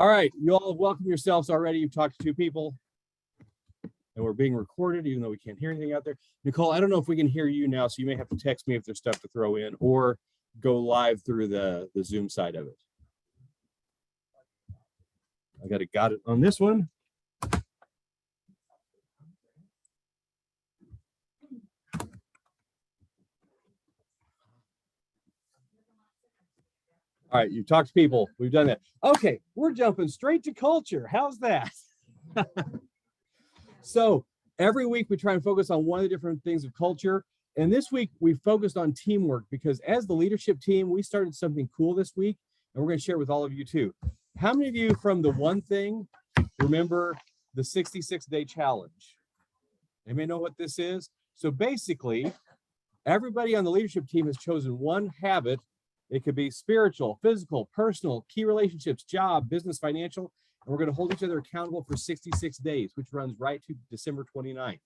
All right, you all welcome yourselves already. You've talked to two people and we're being recorded, even though we can't hear anything out there. Nicole, I don't know if we can hear you now, so you may have to text me if there's stuff to throw in or go live through the Zoom side of it. I got it on this one. All right, you've talked to people. We've done that. Okay, we're jumping straight to culture. How's that? So every week we try and focus on one of the different things of culture. And this week we focused on teamwork because as the leadership team, we started something cool this week and we're going to share it with all of you too. How many of you from the one thing remember the 66-day challenge? Anybody know what this is? So basically, everybody on the leadership team has chosen one habit. It could be spiritual, physical, personal, key relationships, job, business, financial. And we're going to hold each other accountable for 66 days, which runs right to December 29th.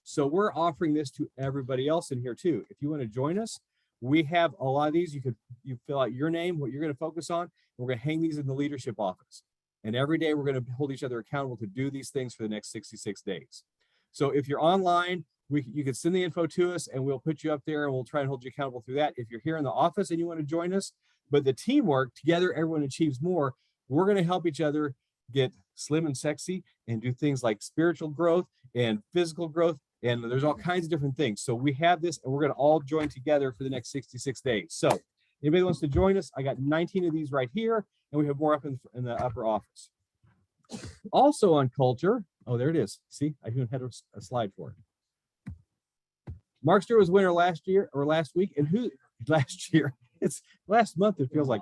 So we're offering this to everybody else in here too. If you want to join us, we have a lot of these. You fill out your name, what you're going to focus on. And we're going to hang these in the leadership office. And every day we're going to hold each other accountable to do these things for the next 66 days. So if you're online, you can send the info to us and we'll put you up there and we'll try and hold you accountable through that. If you're here in the office and you want to join us, but the teamwork, together everyone achieves more. We're going to help each other get slim and sexy and do things like spiritual growth and physical growth. And there's all kinds of different things. So we have this and we're going to all join together for the next 66 days. So anybody wants to join us, I got 19 of these right here and we have more up in the upper office. Also on culture, oh, there it is. See, I even had a slide for it. Mark Stewart was winner last week. And who last year? It's last month, it feels like.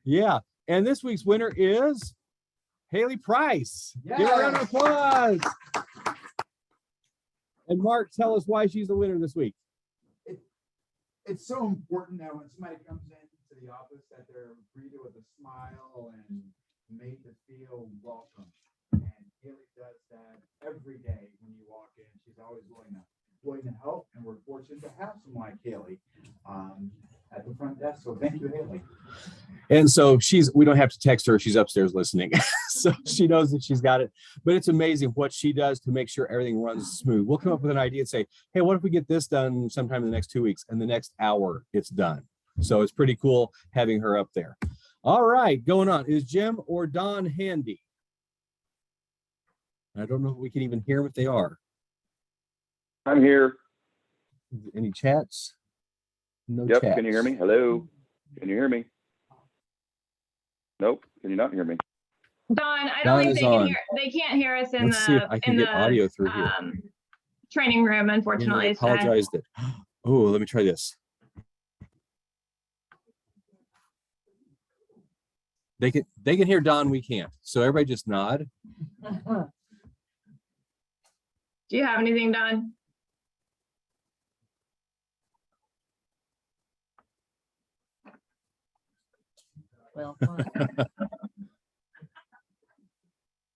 Yeah. And this week's winner is Haley Price. Yes. Give her a round of applause. And Mark, tell us why she's the winner this week. It's so important that when somebody comes into the office that they're greeted with a smile and made to feel welcome. And Haley does that every day when you walk in. She's always willing to help, and we're fortunate to have someone like Haley at the front desk. So thank you, Haley. And so we don't have to text her. She's upstairs listening. So she knows that she's got it. But it's amazing what she does to make sure everything runs smooth. We'll come up with an idea and say, hey, what if we get this done sometime in the next 2 weeks? And the next hour it's done. So it's pretty cool having her up there. All right, going on. Is Jim or Don handy? I don't know if we can even hear them if they are. I'm here. Any chats? No Yep. chats. Can you hear me? Hello. Can you hear me? Nope. Can you not hear me? Don, I don't think they can hear. They can't hear us in Let's see if I can get audio through here. Training room, unfortunately. I apologize that. Oh, let me try this. They can hear Don. We can't. So everybody just nod. Do you have anything, Don? Well,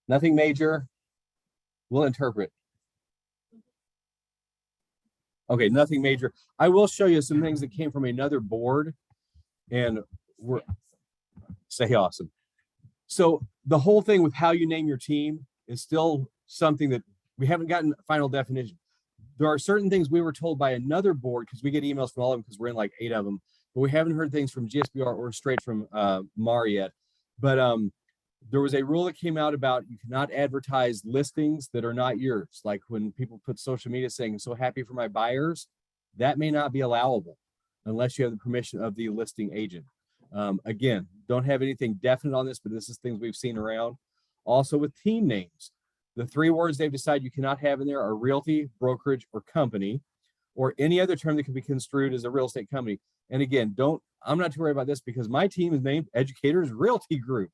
Nothing major. We'll interpret. Okay, nothing major. I will show you some things that came from another board, and say awesome. So the whole thing with how you name your team is still something that we haven't gotten a final definition. There are certain things we were told by another board, because we get emails from all of them because we're in like 8 of them, but we haven't heard things from GSBR or straight from MAR yet. But there was a rule that came out about you cannot advertise listings that are not yours. Like when people put social media saying, so happy for my buyers, that may not be allowable unless you have the permission of the listing agent. Again, don't have anything definite on this, but this is things we've seen around. Also with team names, the 3 words they've decided you cannot have in there are realty, brokerage, or company, or any other term that can be construed as a real estate company. And again, I'm not too worried about this because my team is named Educators Realty Group.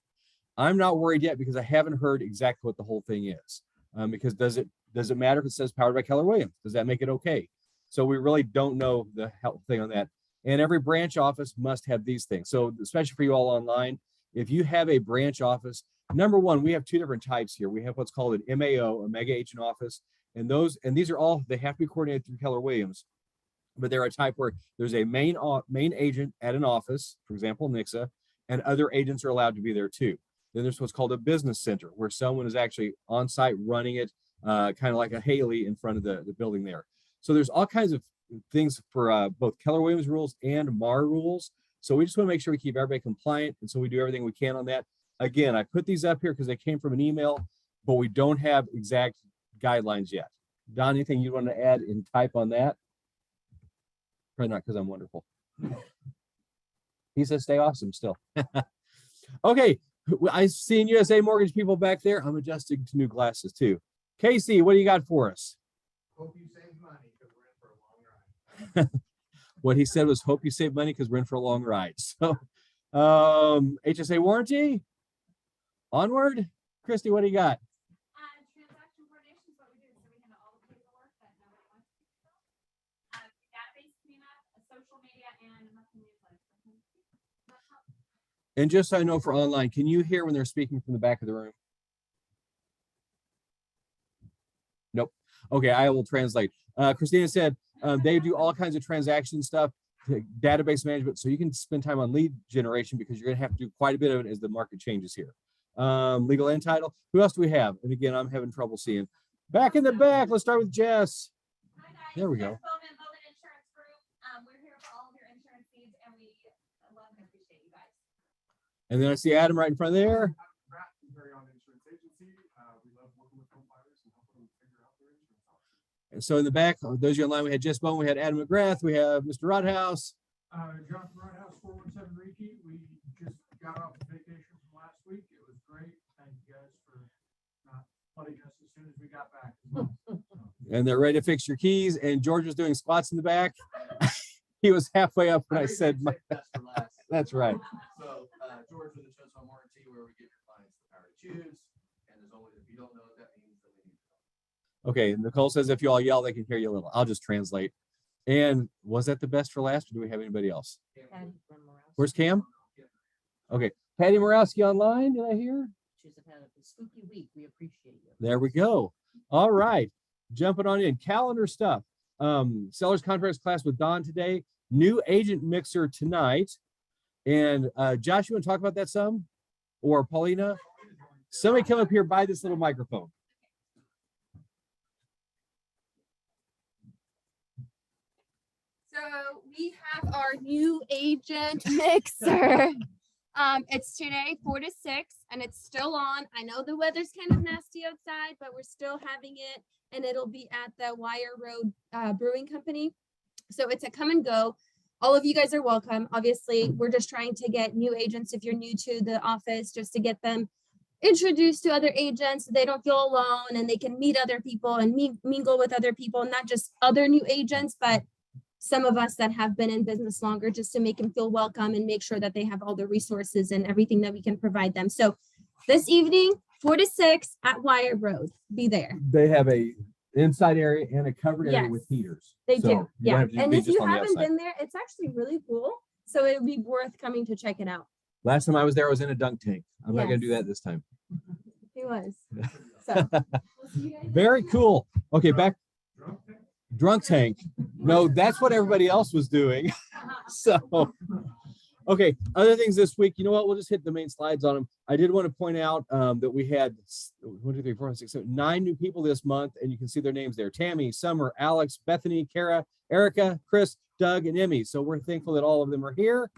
I'm not worried yet because I haven't heard exactly what the whole thing is. Because does it matter if it says powered by Keller Williams? Does that make it okay? So we really don't know the health thing on that. And every branch office must have these things. So especially for you all online, if you have a branch office, number one, we have 2 different types here. We have what's called an MAO, a mega agent office. And these are all, they have to be coordinated through Keller Williams. But they're a type where there's a main agent at an office, for example, Nixa, and other agents are allowed to be there too. Then there's what's called a business center, where someone is actually on site running it, kind of like a Haley in front of the building there. So there's all kinds of things for both Keller Williams rules and MAR rules. So we just want to make sure we keep everybody compliant. And so we do everything we can on that. Again, I put these up here because they came from an email, but we don't have exact guidelines yet. Don, anything you want to add in type on that? Probably not, because I'm wonderful. He says stay awesome still. Okay, I've seen USA Mortgage people back there. I'm adjusting to new glasses too. Casey, what do you got for us? Hope you save money because we're in for a long ride. What he said was hope you save money because we're in for a long ride. So HSA warranty, onward. Christy, what do you got? Transaction coordination is what we do. So we handle all the paperwork that nobody wants to do. Database cleanup, social media, and monthly newsletter. And just so I know for online, can you hear when they're speaking from the back of the room? Nope. Okay, I will translate. Christina said they do all kinds of transaction stuff, database management, so you can spend time on lead generation because you're going to have to do quite a bit of it as the market changes here. Legal and title. Who else do we have? And again, I'm having trouble seeing. Back in the back, let's start with Jess. Hi guys. There we go. Jess Bowman, Bowman Insurance Group. We're here for all of your insurance needs, and we love and appreciate you guys. And then I see Adam right in front there. Matt from Very On Insurance Agency. We love working with home buyers and helping them figure out their insurance options. And so in the back, those of you online, we had Jess Bone, we had Adam McGrath, we have Mr. Rodhouse. Jonathan Roundhouse, 417 Reiki. We just got off vacation from last week. It was great. Thank you guys for not flooding us as soon as we got back. And they're ready to fix your keys. And George was doing squats in the back. He was halfway up when I said, that's right. So, George with the Choice Home Warranty, where we give your clients the power to choose. And there's always, if you don't know what that means, then we need to know. Okay, Nicole says if you all yell, they can hear you a little. I'll just translate. And was that the best for last, or do we have anybody else? Where's Cam? Okay, Patty Morawski online, did I hear? She's had a spooky week. We appreciate you. There we go. All right, jumping on in. Calendar stuff. Sellers contracts class with Don today. New agent mixer tonight. And Josh, you want to talk about that some? Or Paulina? Somebody come up here by this little microphone. So we have our new agent mixer. It's today 4 to 6 and it's still on. I know the weather's kind of nasty outside, but we're still having it, and it'll be at the Wire Road Brewing Company. So it's a come and go. All of you guys are welcome. Obviously, we're just trying to get new agents, if you're new to the office, just to get them introduced to other agents so they don't feel alone and they can meet other people and mingle with other people, not just other new agents, but some of us that have been in business longer, just to make them feel welcome and make sure that they have all the resources and everything that we can provide them. So this evening, 4 to 6 at Wire Road, be there. They have a inside area and a covered area Yes. with heaters. They So do, you yeah. don't have to And be if just you on the haven't outside. been there, it's actually really cool. So it would be worth coming to check it out. Last time I was there, I was in a dunk tank. I'm not going to do Yes. that this time. He was. So we'll see you guys Very next cool. Okay, back Drunk tank? drunk tank. No, that's what everybody else was doing. So, okay, other things this week. You know what? We'll just hit the main slides on them. I did want to point out that we had 1, 2, 3, 4, 5, 6, 7, 9 new people this month, and you can see their names there: Tammy, Summer, Alex, Bethany, Kara, Erica, Chris, Doug, and Emmy. So we're thankful that all of them are here.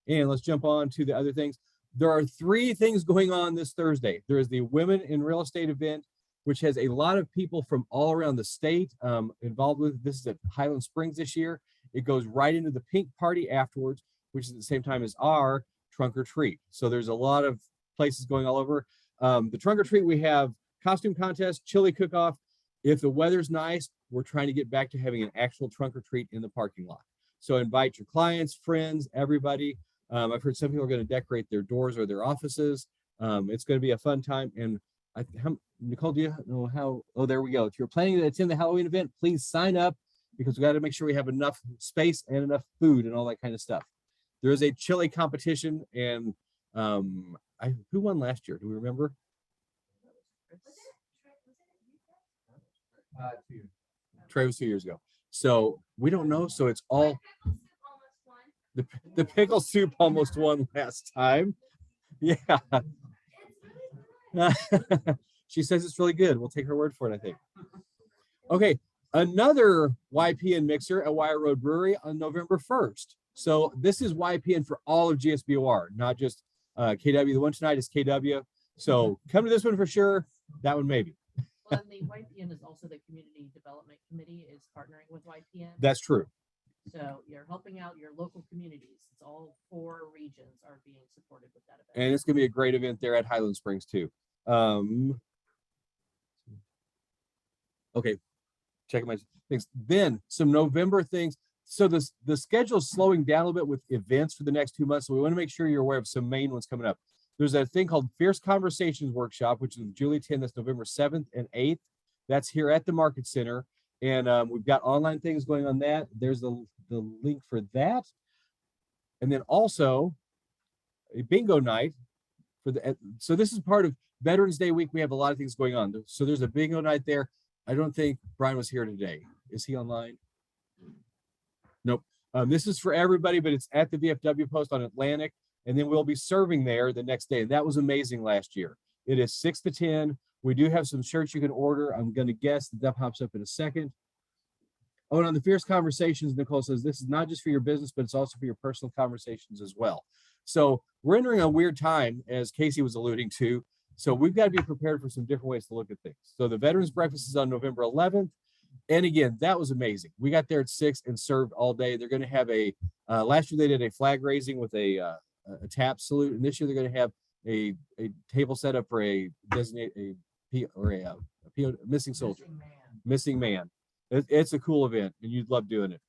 And let's jump on to the other things. There are 3 things going on this Thursday. There is the Women in Real Estate event, which has a lot of people from all around the state involved with. This is at Highland Springs this year. It goes right into the pink party afterwards, which is at the same time as our trunk or treat. So there's a lot of places going all over. The trunk or treat, we have costume contest, chili cook-off. If the weather's nice, we're trying to get back to having an actual trunk or treat in the parking lot. So invite your clients, friends, everybody. I've heard some people are going to decorate their doors or their offices. It's going to be a fun time. And Nicole, do you know how? Oh, there we go. If you're planning to attend the Halloween event, please sign up, because we got to make sure we have enough space and enough food and all that kind of stuff. There is a chili competition, and who won last year? Do we remember? Trey was 2 years ago. So we don't know. So it's all the pickle soup almost won last time. Yeah. She says it's really good. We'll take her word for it, I think. Okay, another YPN mixer at Wire Road Brewery on November 1st. So this is YPN for all of GSBOR, not just KW. The one tonight is KW. So come to this one for sure. That one maybe. Well, and the YPN is also the Community Development Committee is partnering with YPN. That's true. So you're helping out your local communities. It's all 4 regions are being supported with that event. And it's going to be a great event there at Highland Springs too. Okay, checking my things. Then some November things. So the schedule is slowing down a little bit with events for the next 2 months. So we want to make sure you're aware of some main ones coming up. There's a thing called Fierce Conversations Workshop, which is with Julie 10. That's November 7th and 8th. That's here at the Market Center. And we've got online things going on that. There's the link for that. And then also a bingo night for the, so this is part of Veterans Day week. We have a lot of things going on. So there's a bingo night there. I don't think Brian was here today. Is he online? Nope. This is for everybody, but it's at the VFW post on Atlantic. And then we'll be serving there the next day. And that was amazing last year. It is 6 to 10. We do have some shirts you can order. I'm going to guess that pops up in a second. Oh, and on the Fierce Conversations, Nicole says, this is not just for your business, but it's also for your personal conversations as well. So we're entering a weird time, as Casey was alluding to. So we've got to be prepared for some different ways to look at things. So the Veterans Breakfast is on November 11th. And again, that was amazing. We got there at 6 and served all day. They're going to have a, last year they did a flag raising with a tap salute. And this year they're going to have a table set up for a designated, a missing soldier, missing man. It's a cool event and you'd love doing it.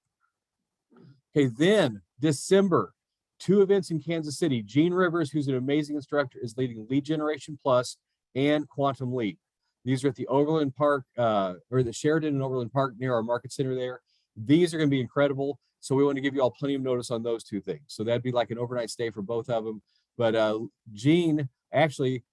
Okay, then December, 2 events in Kansas City. Gene Rivers, who's an amazing instructor, is leading Lead Generation Plus and Quantum Leap. These are at the Overland Park, or the Sheridan and Overland Park near our Market Center there. These are going to be incredible. So we want to give you all plenty of notice on those 2 things. So that'd be like an overnight stay for both of them. But Gene, actually,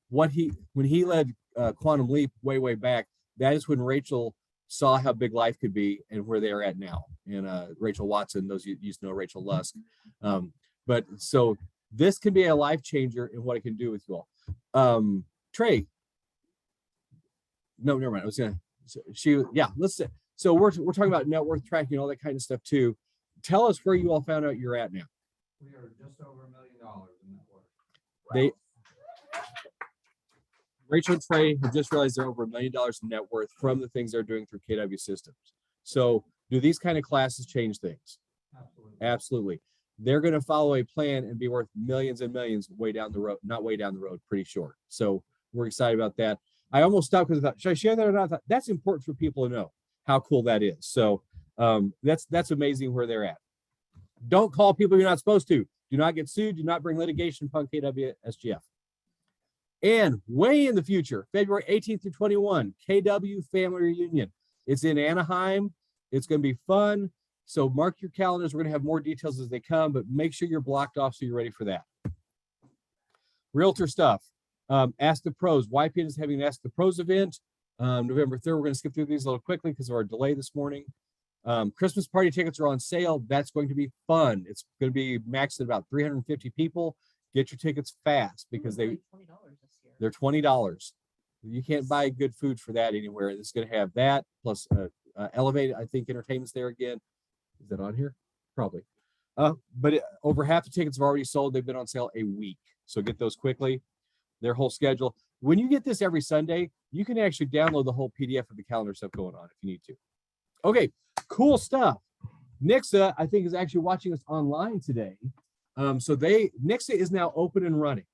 when he led Quantum Leap way back, that is when Rachel saw how big life could be and where they are at now. And Rachel Watson, those you used to know Rachel Lusk. But so this can be a life changer in what it can do with you all. Trey. No, never mind. I was gonna. Let's say. So we're talking about net worth tracking, all that kind of stuff too. Tell us where you all found out you're at now. We are just over $1 million in net worth. Rachel and Trey have just realized they're over $1 million in net worth from the things they're doing through KW Systems. So do these kind of classes change things? Absolutely. Absolutely. They're going to follow a plan and be worth millions and millions way down the road, not way down the road, pretty short. So we're excited about that. I almost stopped because I thought, should I share that or not? I thought, that's important for people to know how cool that is. So that's amazing where they're at. Don't call people you're not supposed to. Do not get sued. Do not bring litigation upon KW SGF. And way in the future, February 18th through 21, KW Family Reunion. It's in Anaheim. It's going to be fun. So mark your calendars. We're going to have more details as they come, but make sure you're blocked off so you're ready for that. Realtor stuff. Ask the Pros. YPN is having an Ask the Pros event. November 3rd. We're going to skip through these a little quickly because of our delay this morning. Christmas party tickets are on sale. That's going to be fun. It's going to be maxed at about 350 people. Get your tickets fast because $20 this year. they're $20. You can't buy good food for that anywhere. It's going to have that plus elevated, I think, entertainment's there again. Is that on here? Probably. But over half the tickets have already sold. They've been on sale a week. So get those quickly. Their whole schedule. When you get this every Sunday, you can actually download the whole PDF of the calendar stuff going on if you need to. Okay, cool stuff. Nixa, I think, is actually watching us online today. So Nixa is now open and running.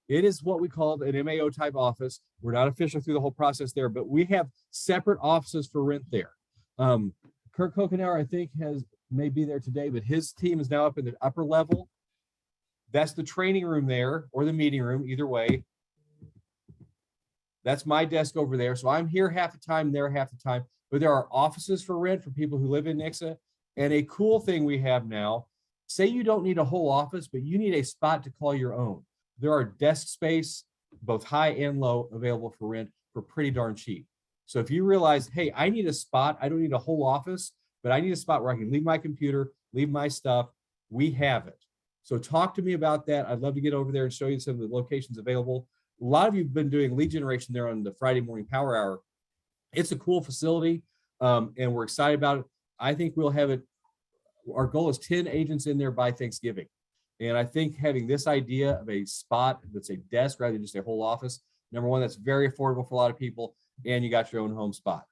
It is what we call an MAO type office. We're not official through the whole process there, but we have separate offices for rent there. Kirk Kokenauer, I think, may be there today, but his team is now up in the upper level. That's the training room there or the meeting room, either way. That's my desk over there. So I'm here half the time, there half the time. But there are offices for rent for people who live in Nixa. And a cool thing we have now, say you don't need a whole office, but you need a spot to call your own. There are desk space, both high and low, available for rent for pretty darn cheap. So if you realize, hey, I need a spot, I don't need a whole office, but I need a spot where I can leave my computer, leave my stuff, we have it. So talk to me about that. I'd love to get over there and show you some of the locations available. a lot of you have been doing lead generation there on the Friday morning power hour. It's a cool facility, and we're excited about it. I think we'll have it. Our goal is 10 agents in there by Thanksgiving. And I think having this idea of a spot that's a desk rather than just a whole office, number one, that's very affordable for a lot of people, and you got your own home spot.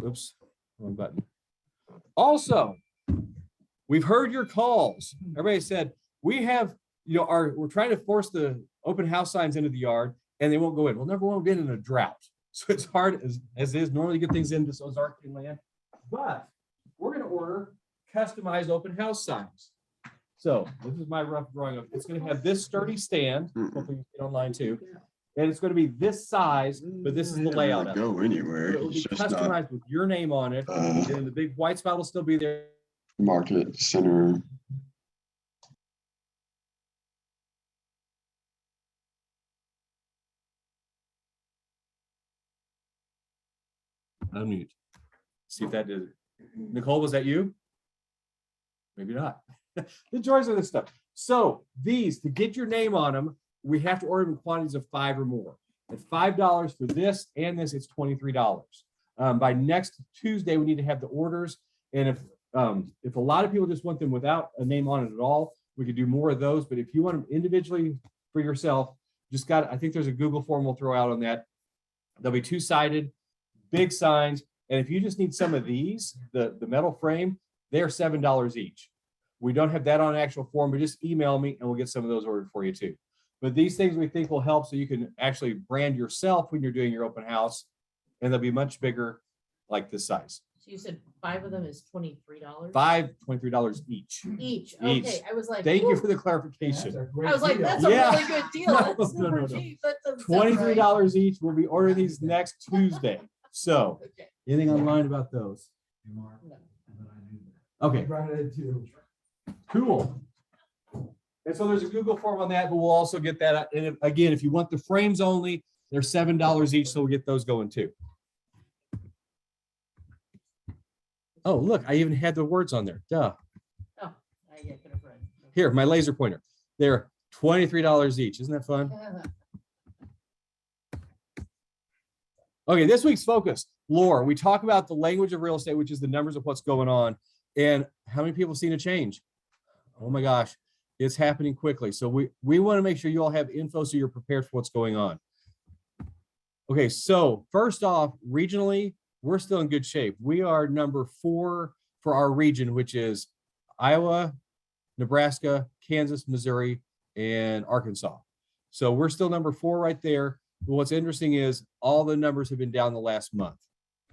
Oops, wrong button. Also, we've heard your calls. Everybody said, we have, we're trying to force the open house signs into the yard and they won't go in. Well, number one, we've been in a drought. So it's hard as it is normally to get things into Ozarkian land, but we're going to order customized open house signs. So this is my rough drawing of, it's going to have this sturdy stand, hopefully you get online too. And it's going to be this size, but this is the layout of it. Go anywhere. It'll be It's just not customized with your name on it, and the big white spot will still be there. market center. Unmute. See if that did it. Nicole, was that you? Maybe not. The joys of this stuff. So these, to get your name on them, we have to order them in quantities of 5 or more. At $5 for this and this, it's $23. By next Tuesday, we need to have the orders. And if a lot of people just want them without a name on it at all, we could do more of those. But if you want them individually for yourself, I think there's a Google form we'll throw out on that. They'll be 2-sided, big signs. And if you just need some of these, the metal frame, they're $7 each. We don't have that on an actual form, but just email me and we'll get some of those ordered for you too. But these things we think will help so you can actually brand yourself when you're doing your open house, and they'll be much bigger like this size. So you said 5 of them is $23? $23 each. Each, Each. okay, I was like. Thank you whew. for the clarification. I was like, that's a Yeah. really good deal. No, That's no, super no. cheap. That doesn't sound right. $23 each. We'll be ordering these next Tuesday. So Okay. anything online about those? No. Okay. Brought it too. Cool. And so there's a Google form on that, but we'll also get that. And again, if you want the frames only, they're $7 each. So we'll get those going too. Oh, look, I even had the words on there. Duh. Oh, I could have read. Here, my laser pointer. They're $23 each. Isn't that fun? Okay, this week's focus, lore. We talk about the language of real estate, which is the numbers of what's going on. And how many people have seen a change? Oh my gosh, it's happening quickly. So we want to make sure you all have info so you're prepared for what's going on. Okay, so first off, regionally, we're still in good shape. We are number 4 for our region, which is Iowa, Nebraska, Kansas, Missouri, and Arkansas. So we're still number 4 right there. But what's interesting is all the numbers have been down the last month.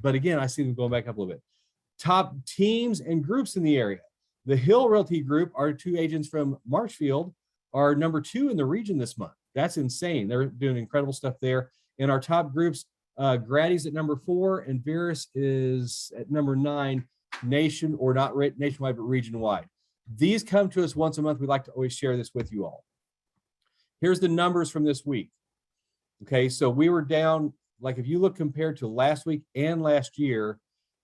But again, I see them going back up a little bit. Top teams and groups in the area. The Hill Realty Group, our 2 agents from Marshfield, are number 2 in the region this month. That's insane. They're doing incredible stuff there. And our top groups, Grady's at number 4 and Veris is at number 9, nationwide, but region-wide. These come to us once a month. We like to always share this with you all. Here's the numbers from this week. Okay, so we were down, like if you look compared to last week and last year,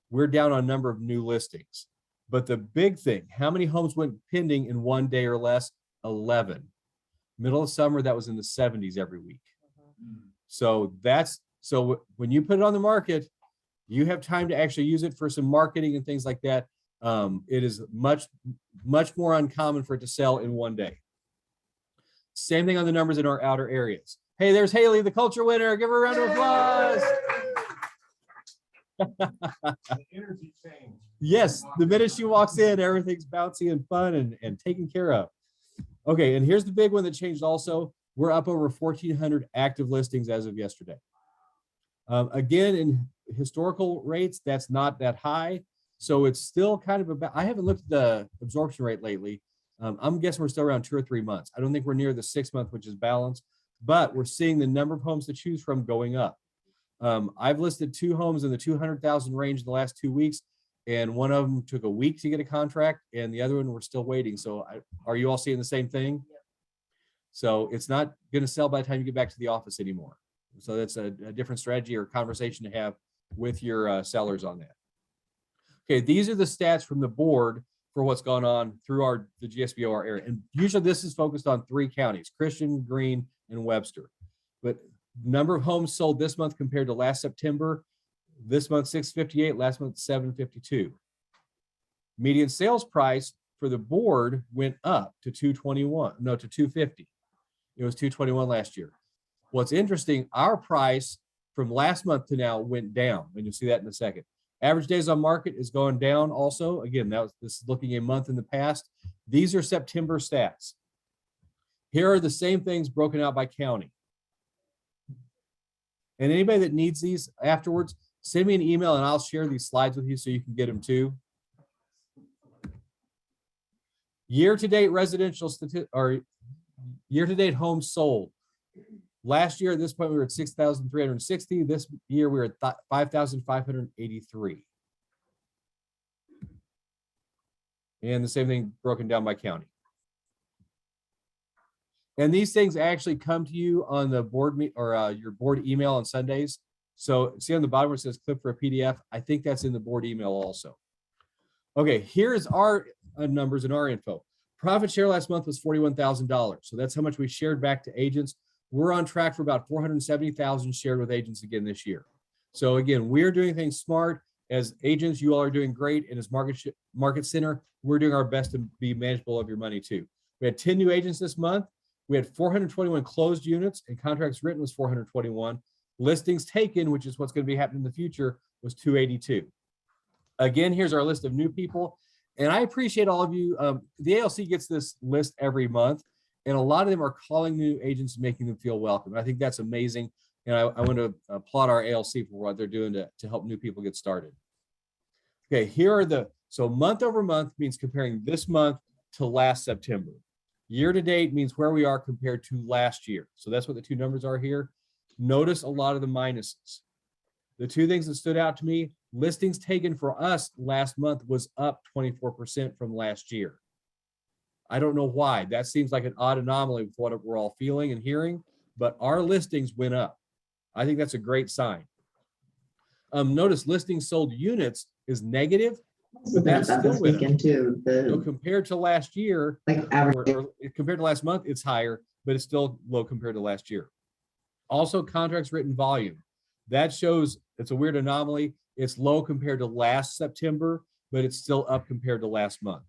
we're down on a number of new listings. But the big thing, how many homes went pending in 1 day or less? 11. Middle of summer, that was in the 70s every week. So when you put it on the market, you have time to actually use it for some marketing and things like that. It is much more uncommon for it to sell in 1 day. Same thing on the numbers in our outer areas. Hey, there's Haley, the culture winner. Give her a round of applause. Energy change. Yes, the minute she walks in, everything's bouncy and fun and taken care of. Okay, and here's the big one that changed also. We're up over 1,400 active listings as of yesterday. Again, in historical rates, that's not that high. So it's still kind of about, I haven't looked at the absorption rate lately. I'm guessing we're still around 2 or 3 months. I don't think we're near the 6 month, which is balanced, but we're seeing the number of homes to choose from going up. I've listed 2 homes in the 200,000 range in the last 2 weeks, and one of them took a week to get a contract, and the other one we're still waiting. So are you all seeing the same thing? Yep. So it's not going to sell by the time you get back to the office anymore. So that's a different strategy or conversation to have with your sellers on that. Okay, these are the stats from the board for what's gone on through the GSBOR area. And usually this is focused on 3 counties, Christian, Greene, and Webster. but number of homes sold this month compared to last September, this month 658, last month 752. Median sales price for the board went up to 221, no, to 250. It was 221 last year. What's interesting, our price from last month to now went down, and you'll see that in a second. Average days on market is going down also. Again, this is looking a month in the past. These are September stats. Here are the same things broken out by county. And anybody that needs these afterwards, send me an email and I'll share these slides with you so you can get them too. Year-to-date residential or year-to-date homes sold. Last year at this point, we were at 6,360. This year, we were at 5,583. And the same thing broken down by county. And these things actually come to you on the board your board email on Sundays. So see on the bottom where it says clip for a PDF. I think that's in the board email also. Okay, here's our numbers and our info. Profit share last month was $41,000. So that's how much we shared back to agents. We're on track for about 470,000 shared with agents again this year. So again, we're doing things smart. As agents, you all are doing great. And as market center, we're doing our best to be manageable of your money too. We had 10 new agents this month. We had 421 closed units, and contracts written was 421. Listings taken, which is what's going to be happening in the future, was 282. Again, here's our list of new people. And I appreciate all of you. The ALC gets this list every month, and a lot of them are calling new agents and making them feel welcome. I think that's amazing. And I want to applaud our ALC for what they're doing to help new people get started. Okay, here are so month over month means comparing this month to last September. Year to date means where we are compared to last year. So that's what the two numbers are here. Notice a lot of the minuses. The two things that stood out to me, listings taken for us last month was up 24% from last year. I don't know why. That seems like an odd anomaly with what we're all feeling and hearing, but our listings went up. I think that's a great sign. Notice listings sold units is negative, but that's still went up. So compared to last year, or compared to last month, it's higher, but it's still low compared to last year. Also, contracts written volume. That shows it's a weird anomaly. It's low compared to last September, but it's still up compared to last month.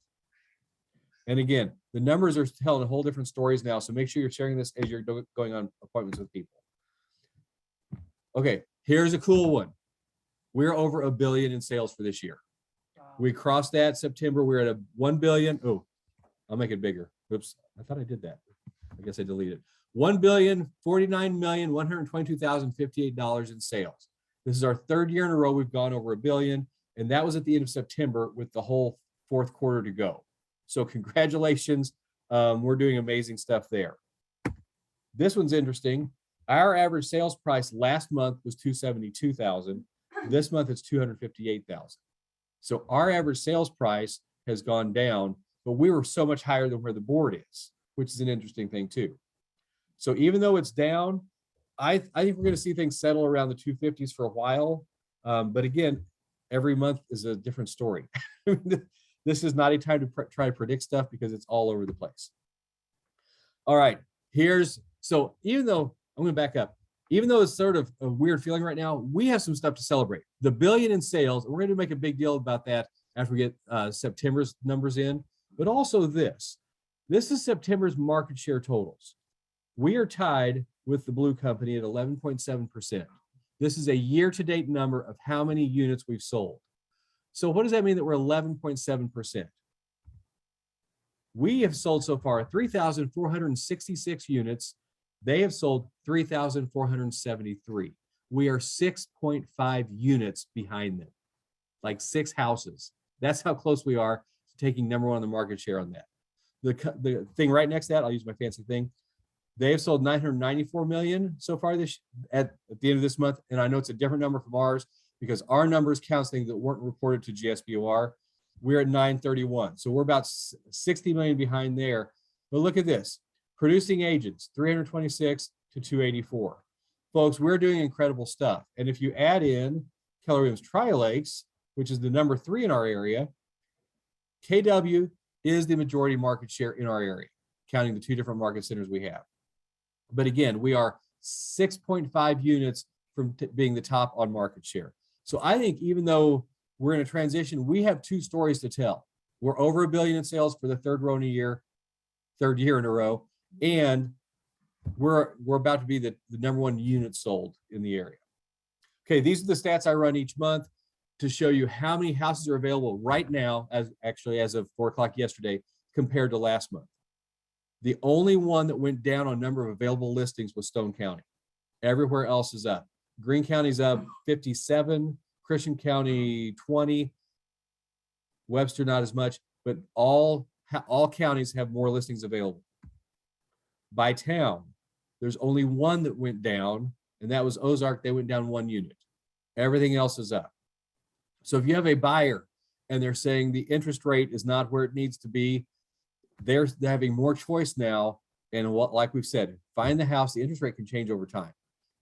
And again, the numbers are telling a whole different stories now. So make sure you're sharing this as you're going on appointments with people. Okay, here's a cool one. We're over $1 billion in sales for this year. We crossed that September. We're at $1 billion. Oh, I'll make it bigger. Oops, I thought I did that. I guess I deleted it. $1,049,122,058 in sales. This is our third year in a row we've gone over $1 billion, and that was at the end of September with the whole fourth quarter to go. So congratulations. We're doing amazing stuff there. This one's interesting. Our average sales price last month was $272,000. This month it's $258,000. So our average sales price has gone down, but we were so much higher than where the board is, which is an interesting thing too. So even though it's down, I think we're going to see things settle around the 250s for a while. But again, every month is a different story. This is not a time to try to predict stuff because it's all over the place. All right, so even though, I'm going to back up. Even though it's sort of a weird feeling right now, we have some stuff to celebrate. The $1 billion in sales, we're going to make a big deal about that after we get September's numbers in. But also this is September's market share totals. We are tied with the Blue Company at 11.7%. This is a year-to-date number of how many units we've sold. So what does that mean that we're 11.7%? We have sold so far 3,466 units. They have sold 3,473. We are 6.5 units behind them, like 6 houses. That's how close we are to taking number one on the market share on that. The thing right next to that, I'll use my fancy thing. They have sold 994 million so far at the end of this month. And I know it's a different number from ours because our numbers count things that weren't reported to GSBOR. We're at 931. So we're about 60 million behind there. But look at this. Producing agents, 326 to 284. Folks, we're doing incredible stuff. And if you add in Keller Williams Tri-Lakes, which is the number 3 in our area, KW is the majority market share in our area, counting the 2 different market centers we have. But again, we are 6.5 units from being the top on market share. So I think even though we're in a transition, we have two stories to tell. We're over $1 billion in sales for the third year in a row, and we're about to be the number one unit sold in the area. Okay, these are the stats I run each month to show you how many houses are available right now, as of 4 o'clock yesterday, compared to last month. The only one that went down on number of available listings was Stone County. Everywhere else is up. Greene County's up 57, Christian County 20, Webster not as much, but all counties have more listings available. By town, there's only one that went down, and that was Ozark. They went down 1 unit. Everything else is up. So if you have a buyer and they're saying the interest rate is not where it needs to be, they're having more choice now. And like we've said, find the house. The interest rate can change over time.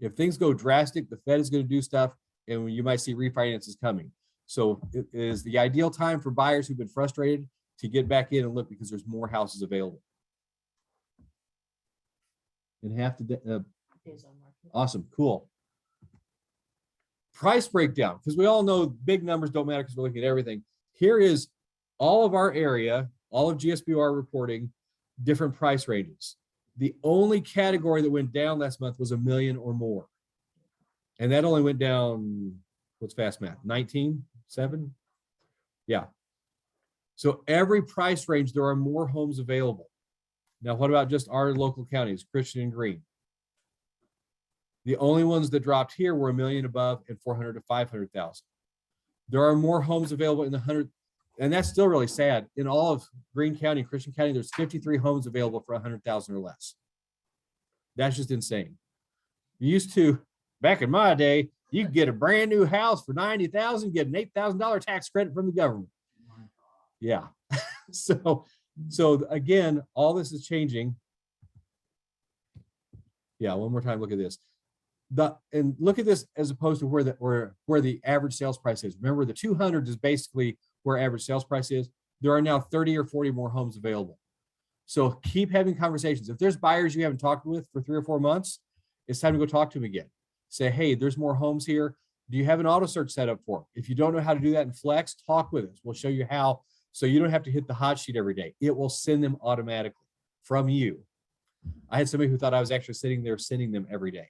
If things go drastic, the Fed is going to do stuff, and you might see refinances coming. So it is the ideal time for buyers who've been frustrated to get back in and look, because there's more houses available. And half the Days on market. awesome, cool. Price breakdown, because we all know big numbers don't matter because we're looking at everything. Here is all of our area, all of GSBR reporting different price ranges. The only category that went down last month was $1 million or more. And that only went down, what's fast math, 19.7? Yeah. So every price range, there are more homes available. Now, what about just our local counties, Christian and Greene? The only ones that dropped here were $1 million above and 400 to 500,000. There are more homes available in the 100, and that's still really sad. In all of Greene County, Christian County, there's 53 homes available for 100,000 or less. That's just insane. You used to, back in my day, you could get a brand new house for 90,000, get an $8,000 tax credit from the government. Yeah. So again, all this is changing. Yeah, one more time, look at this. And look at this as opposed to where the average sales price is. Remember, the 200 is basically where average sales price is. There are now 30 or 40 more homes available. So keep having conversations. If there's buyers you haven't talked with for 3 or 4 months, it's time to go talk to them again. Say, hey, there's more homes here. Do you have an auto search set up for them? If you don't know how to do that in Flex, talk with us. We'll show you how, so you don't have to hit the hot sheet every day. It will send them automatically from you. I had somebody who thought I was actually sitting there sending them every day.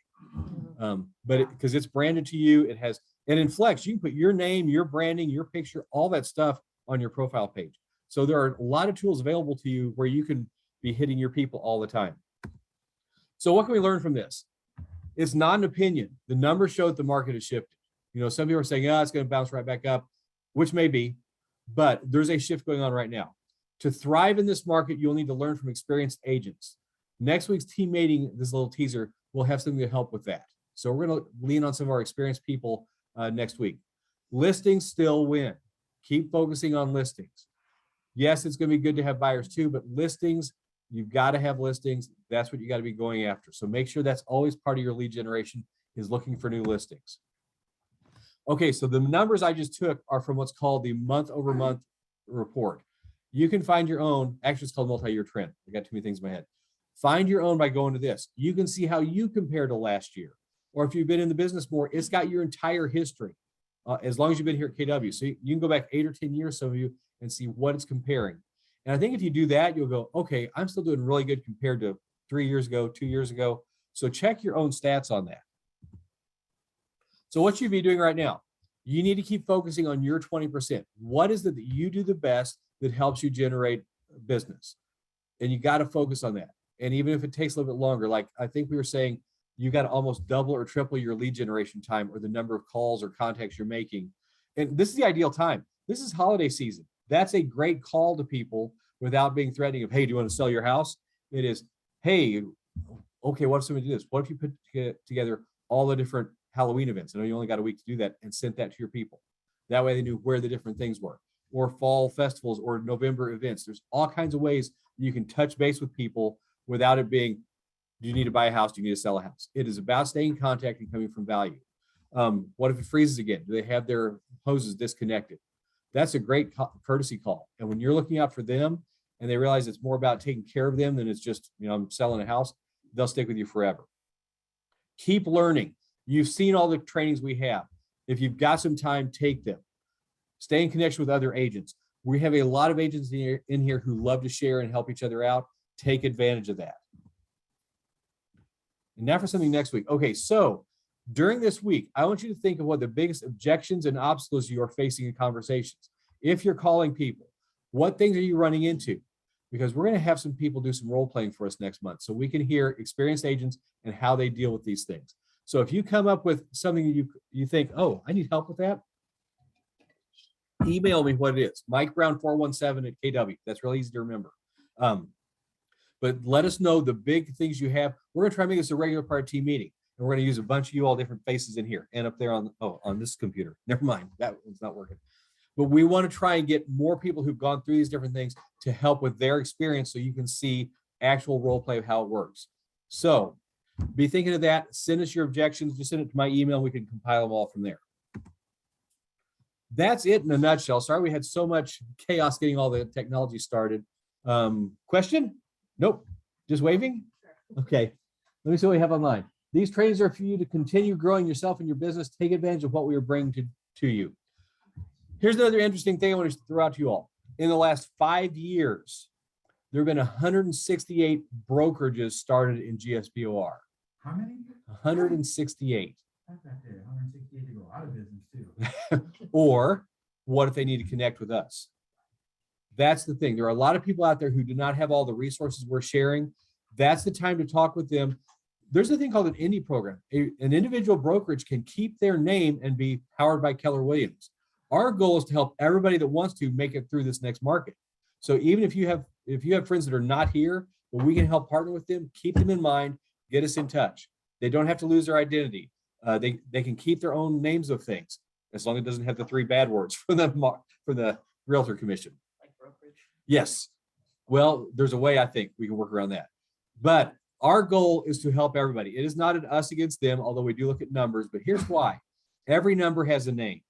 But because it's branded to you, it has, and in Flex, you can put your name, your branding, your picture, all that stuff on your profile page. So there are a lot of tools available to you where you can be hitting your people all the time. So what can we learn from this? It's not an opinion. The numbers show that the market has shifted. You know, some people are saying, it's going to bounce right back up, which may be, but there's a shift going on right now. To thrive in this market, you'll need to learn from experienced agents. Next week's team meeting, this little teaser, will have something to help with that. So we're going to lean on some of our experienced people next week. Listings still win. Keep focusing on listings. Yes, it's going to be good to have buyers too, but listings, you've got to have listings. That's what you got to be going after. So make sure that's always part of your lead generation, is looking for new listings. Okay, so the numbers I just took are from what's called the month-over-month report. You can find your own, actually it's called multi-year trend. I got too many things in my head. Find your own by going to this. You can see how you compare to last year. Or if you've been in the business more, it's got your entire history, as long as you've been here at KW. So you can go back 8 or 10 years, some of you, and see what it's comparing. And I think if you do that, you'll go, okay, I'm still doing really good compared to 3 years ago, 2 years ago. So check your own stats on that. So what you'd be doing right now, you need to keep focusing on your 20%. What is it that you do the best that helps you generate business? And you got to focus on that. And even if it takes a little bit longer, like I think we were saying, you got to almost double or triple your lead generation time, or the number of calls or contacts you're making. And this is the ideal time. This is holiday season. That's a great call to people without being threatening of, hey, do you want to sell your house? It is, hey, okay, what if somebody did this? What if you put together all the different Halloween events? I know you only got a week to do that, and sent that to your people. That way they knew where the different things were, or fall festivals or November events. There's all kinds of ways you can touch base with people without it being, do you need to buy a house? Do you need to sell a house? It is about staying in contact and coming from value. What if it freezes again? Do they have their hoses disconnected? That's a great courtesy call. And when you're looking out for them and they realize it's more about taking care of them than it's just, I'm selling a house, they'll stick with you forever. Keep learning. You've seen all the trainings we have. If you've got some time, take them. Stay in connection with other agents. We have a lot of agents in here who love to share and help each other out. Take advantage of that. And now for something next week. Okay, so during this week, I want you to think of what the biggest objections and obstacles you are facing in conversations. If you're calling people, what things are you running into? Because we're going to have some people do some role playing for us next month so we can hear experienced agents and how they deal with these things. So if you come up with something you think, oh, I need help with that, email me what it is. Mike Brown 417 at KW. That's really easy to remember. But let us know the big things you have. We're gonna try to make this a regular part of team meeting. And we're gonna use a bunch of you all different faces in here and up there on this computer. Never mind, that one's not working. But we want to try and get more people who've gone through these different things to help with their experience so you can see actual role play of how it works. So be thinking of that. Send us your objections. Just send it to my email. We can compile them all from there. That's it in a nutshell. Sorry we had so much chaos getting all the technology started. Question? Nope. Just waving? Okay. Let me see what we have online. These trainings are for you to continue growing yourself and your business. Take advantage of what we are bringing to you. Here's another interesting thing I want to throw out to you all. In the last 5 years, there have been 168 brokerages started in GSBOR. How many? 168. That's not fair. 168 to go out of business too. Or what if they need to connect with us? That's the thing. There are a lot of people out there who do not have all the resources we're sharing. That's the time to talk with them. There's a thing called an indie program. An individual brokerage can keep their name and be powered by Keller Williams. Our goal is to help everybody that wants to make it through this next market. So even if you have friends that are not here, but we can help partner with them, keep them in mind, get us in touch. They don't have to lose their identity. They can keep their own names of things as long as it doesn't have the 3 bad words for the Realtor Commission. Like brokerage. Yes. Well, there's a way I think we can work around that. But our goal is to help everybody. It is not an us against them, although we do look at numbers, but here's why. Every number has a name.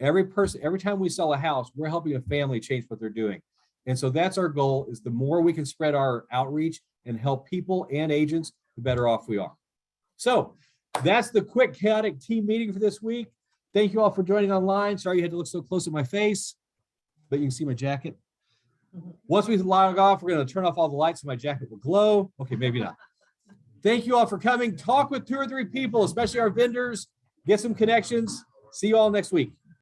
Every time we sell a house, we're helping a family change what they're doing. And so that's our goal, is the more we can spread our outreach and help people and agents, the better off we are. So that's the quick chaotic team meeting for this week. Thank you all for joining online. Sorry you had to look so close at my face, but you can see my jacket. Once we log off, we're going to turn off all the lights so my jacket will glow. Okay, maybe not. Thank you all for coming. Talk with 2 or 3 people, especially our vendors. Get some connections. See you all next week.